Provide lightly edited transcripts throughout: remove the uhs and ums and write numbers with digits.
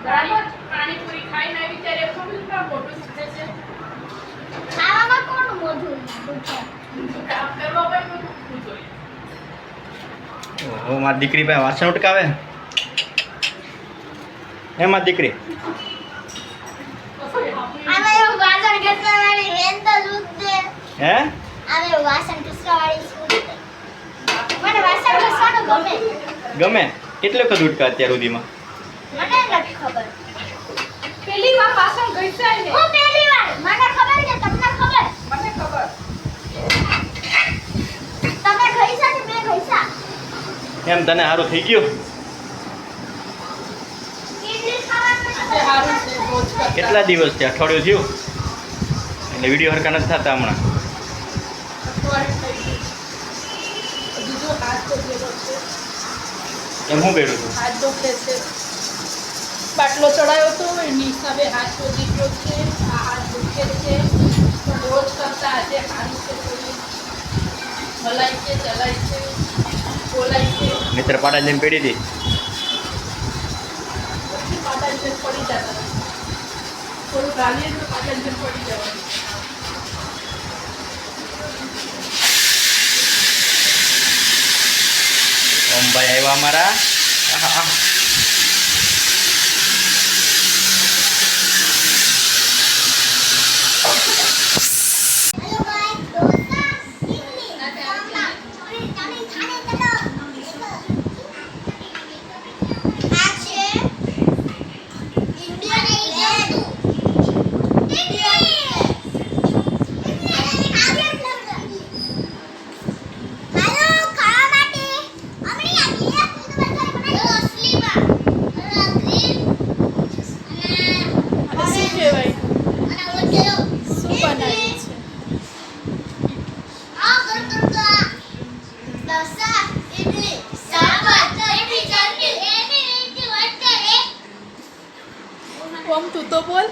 બરાબર પાણીપુરી ખાઈને આવી ત્યારે થોડું કામ મોટું દુખે છે. ખાવામાં કોણ મોઢું દુખે? કામ કરવા પર દુખવું જોઈએ. ઓહો મારી દીકરી પાસે વાસણ ઉટકાવે હે મારી દીકરી આમે એવું વાસણ ઘસવાવાળી વેન તો દૂધ દે. હે આમે એવું વાસણ ઘસવાવાળી સૂટ દે. મને વાસણ ઘસવાનું ગમે. ગમે કેટલો વખત ઉટકા અત્યાર સુધીમાં મને નથી ખબર. પેલી વાર વાસણ ઘસ્યા ને હું પહેલી વાર. મને ખબર કે તમને ખબર. મને ખબર. તમે ઘસ્યા કે મેં ઘસ્યા? એમ તને સારું થઈ ગયું ઇડલી ખાવાનું આજે સારું છે રોજ કરતા. કેટલા દિવસ છે અઠવાડિયું થયું એટલે વિડીયો હરકા નથી થતા હમણાં અઠવાડિયું થઈ ગયું. હજુ જો હાથ દુખેલો છે. એમ શું કર્યું તું હાથ દુખે છે. બાટલો ચડાયો તો એની હિસાબે હાથ વધી ગયો છે. આ હાથ દુખે છે. પણ રોજ કરતા આજે સારું છે. થોડી હલાય છે, ચલાય છે, બોલાય છે. મિત્ર પાડા જઈને પેડી હતી પછી પાટા જેમ પડી જતા. થોડું ગાલીએ તો પાટા જેમ પડી જવાનું. ઓમભાઈ આવ્યા અમારા આહા. हेलो गाइस डोसा इडली सांभर पूरी चने खाने चलो आ છે ઇન્ડિયન પ્લેટ ઇડલી હાલો ખાવા માટે અમે આવીએ અસલીમાં ગ્રીન અને શું કહેવાય? અને ઓલો શું બનાવ્યું છે? આ ગરગરતા ડોસા ઇડલી સાંભર ચટણી ચટણી એની રીતે વચ્ચે રે ઓમ તું તો બોલ.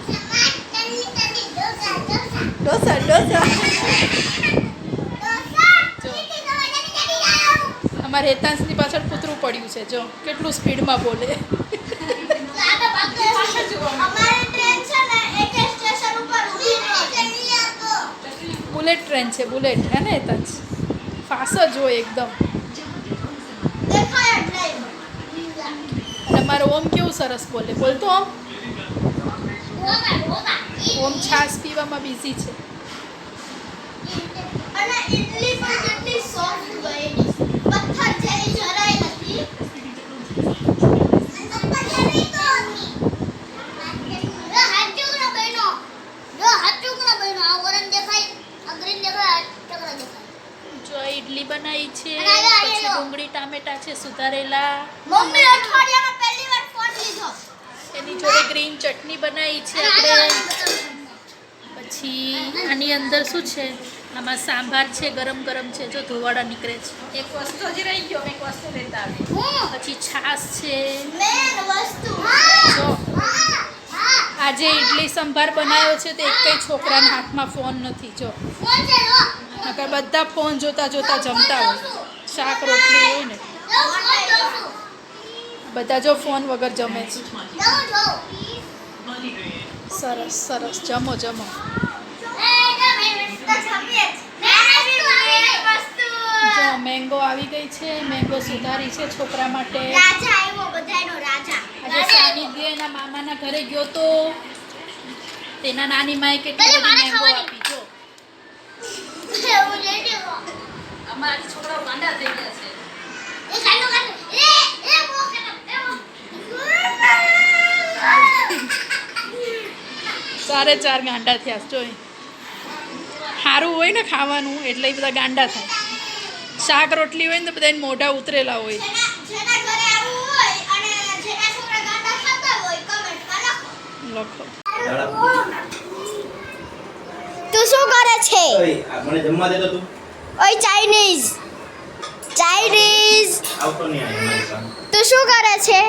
ચટણી ચટણી ડોસા ડોસા ડોસા ડોસા. ડોસા ચટણી ચટણી ચટણી આવો અમારે હેતાંશની પાછળ કૂતરું પડ્યું છે. જો કેટલું સ્પીડમાં બોલે. આને પાછળ અમારી ટ્રેન છે ને એક સ્ટેશન ઉપર ઊભી રહે ચટણી આપો બુલેટ ટ્રેન છે, બુલેટ હે ને હેતાંશ? ફાસ જ હોય એકદમ. દેખાય જ નહીં અને અમારો ઓમ કેવું સરસ બોલે. બોલતો ઓમ. ડોસા ડોસા ઓમ છાશ પીવામાં બિઝી છે. અને ઇડલી પણ કેટલી સોફ્ટ બની પથ્થર જેવી જરાય નથી જો આ ઈડલી બનાવી છે, અને આ પછી લો. ડુંગળી ટામેટા છે સુધારેલા, મમ્મી અઠવાડિયામાં પહેલી વાર ફોન લીધો એની જોડે ગ્રીન ચટણી બનાવી છે આપણે. પછી આની અંદર શું છે? આમાં સાંભાર છે, ગરમ ગરમ છે. જો ધોવાડા નીકળે છે. એક વસ્તુ હજી રહી ગયો, એક વસ્તુ લેતા આવી. પછી છાશ છે. મેન વસ્તુ જો આજે ઈડલી સંભાર બનાવ્યો છે તો એકેય છોકરાના હાથમાં ફોન નથી. જો ફોન છે લો નકર બધા ફોન જોતા જોતા જમતા હોય. શાક રોટલી હોય ને બધા જો ફોન વગર જમે છે. સરસ સરસ, જમો જમો. જો મેંગો આવી ગઈ છે, મેંગો સુધારી છે છોકરા માટે. રાજા આવ્યો બધાયનો રાજા આજે સાનિધ્ય એના મામાના ઘરે ગયો તો તેના નાની માએ કેટલી પેલી બધી મારે મેંગો ખાવાની. આપી. જો એવું લઈ લેવો અમારા છોકરા ગાંડા થઈ ગયા છે. એ કાંડો કાંડો એ બો ચારે ચાર ગાંડા થયા છે. જોઈ સારું હોય ને ખાવાનું એટલે એ બધા ગાંડા થાય. શાક રોટલી હોય ને તો બધા મોઢા ઉતરેલા હોય. જેના ઘરે આવું હોય અને જેના છોકરા ગાંડા ખાતા હોય કમેન્ટમાં લખો. લખો. તું શું કરે છે? મને જમવા દેતો તું ઓય ચાઇનીઝ આવતો નહીં આ અમારી પાસે તું શું કરે છે?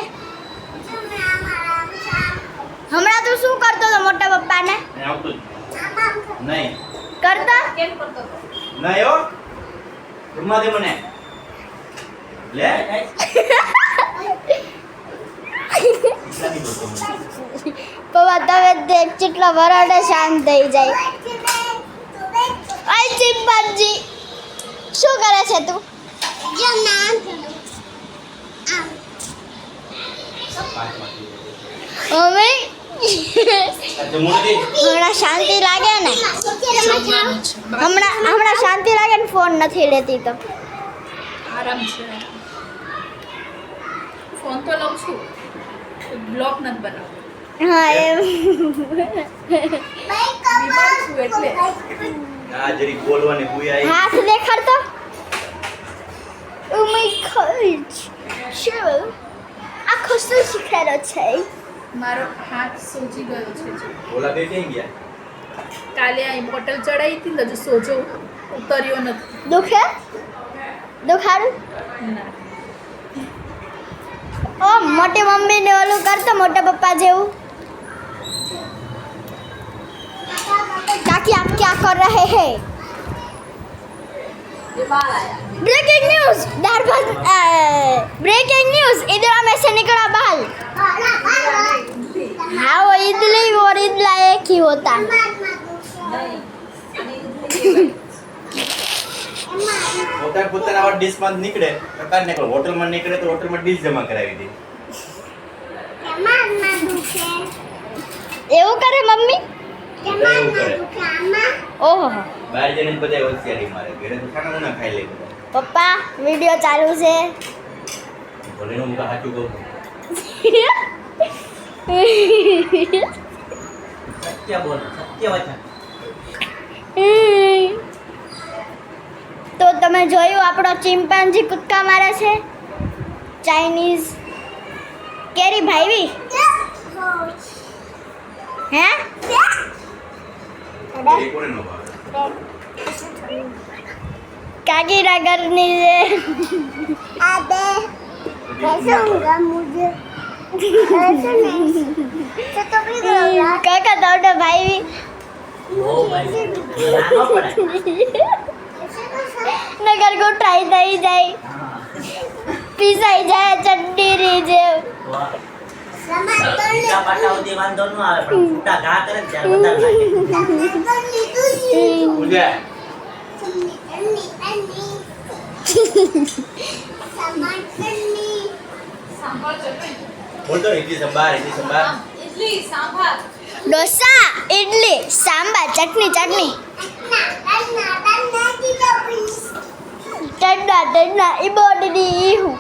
હમણાં તું શું કરતો હતો મોટા પપ્પાને? નહીં આવતો જ નહીં કરતો? કેમ કરતો હતો? નહીં હો જમવા દે મને લે તમે દેખ કેટલો વરાડે શાંત થઈ જાય આઈ ચિંપાંજી શું કરે છે તું જો નામ હવે હમણાં શાંતિ લાગે ને જમવાનું છે હમણાં શાંતિ લાગે ને ફોન નથી લેતી તો આરામ છે ફોન તો લઉં છું બ્લોક નથી બનાવતો હા એમ બીમાર છું એટલે આ જરી બોલવાની ભૂઈ આવી હાથ દેખાડતો ઓ માય ગોડ શું આ ખુશી શીખેલો છે મારો હાથ સોજી ગયો છે જો. બોલા બે ક્યાં ગયા કાલે આ બોટલ ચડાવી હતી ને હજુ સોજો ઉતર્યો નથી દુખે દુખાડું ના ઓ મોટી મમ્મીને ઓલું કરતો મોટા પપ્પા જેવું કાકી આપ ક્યાં કર રહે હે ब्रेकिंग न्यूज दाल भात ब्रेकिंग न्यूज इधर में से निकला बाल हाँ वो इडली और इडला एक ही होता પોતાના આવા ડીશમાં નીકળે પ્રકાર નીકળે હોટલમાં નીકળે તો હોટલમાં ડીશ જમા કરાવી દે એવું કરે મમ્મી બધા એવું કરે ઓહો બહાર જઈને જ બધા હોશિયારી મારે ઘરે તો ખાના ના ખાઈ લે બધા પપ્પા વિડિયો ચાલુ છે ભલે હું સાચું કહું સત્ય બોલ સત્ય વચન તો તમે જોયું આપણો ચિમ્પાન્જી કૂદકા મારે છે ચાઇનીઝ કેરી ભાઈવી હે એ કોને નો ભાવે કાકીના ઘરની છે આબે कैसूंगा मुझे ऐसे नहीं तो भी काका दौड़े भाई नगर को ट्राई दई જાય પીસાઈ જાય ચટણી રી જે ઈટા પાટાઓથી વાંધો ન આવે પણ ફૂટા ઘા કરે ને ત્યારે વધારે લાગે. પૂજા બોલ તો ઇડલી સંભાર ડોસા ઇડલી સાંભાર ચટણી ચટણી ટન્ના ટન્ના ઈ બોડની ઈ હું